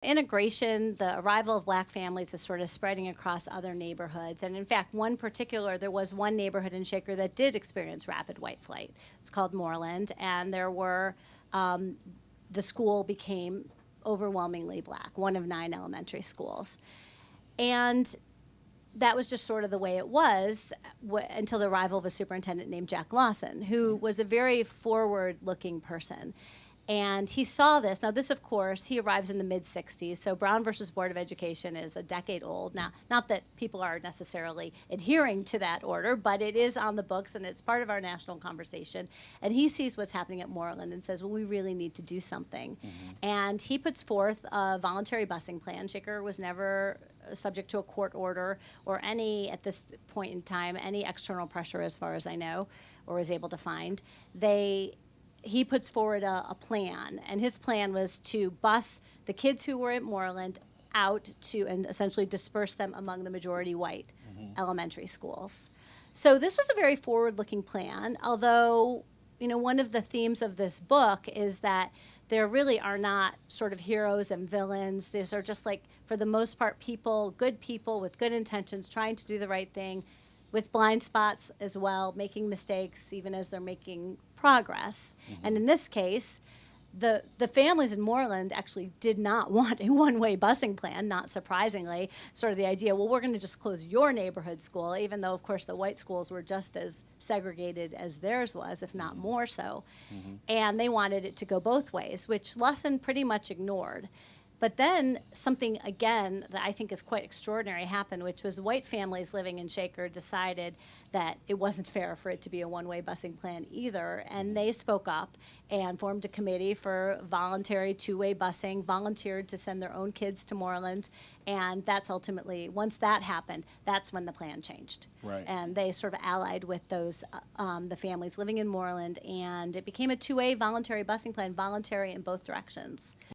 Integration, the arrival of black families is sort of spreading across other neighborhoods. And in fact, there was one neighborhood in Shaker that did experience rapid white flight. It's called Moreland, and the school became overwhelmingly black, one of 9 elementary schools. And that was just sort of the way it was until the arrival of a superintendent named Jack Lawson, who was a very forward-looking person. And he saw this. Now, this, of course, he arrives in the mid-'60s, so Brown versus Board of Education is a decade old. Now, not that people are necessarily adhering to that order, but it is on the books, and it's part of our national conversation. And he sees what's happening at Moreland and says, well, we really need to do something. And he puts forth a voluntary busing plan. Shaker was never subject to a court order or at this point in time, any external pressure, as far as I know, or was able to find. He puts forward a plan, and his plan was to bus the kids who were at Moreland out and essentially disperse them among the majority white elementary schools. So this was a very forward-looking plan, although one of the themes of this book is that there really are not sort of heroes and villains. These are just, like, for the most part, good people with good intentions, trying to do the right thing, with blind spots as well, making mistakes even as they're making progress. And in this case, the families in Moreland actually did not want a one-way busing plan, not surprisingly. Sort of the idea, well, we're going to just close your neighborhood school, even though, of course, the white schools were just as segregated as theirs was, if not more so. And they wanted it to go both ways, which Lawson pretty much ignored. But then something, again, that I think is quite extraordinary happened, which was white families living in Shaker decided that it wasn't fair for it to be a one-way busing plan either, and they spoke up and formed a committee for voluntary two-way busing, volunteered to send their own kids to Moreland, and that's ultimately, once that happened, that's when the plan changed. Right. And they sort of allied with the families living in Moreland, and it became a two-way voluntary busing plan, voluntary in both directions.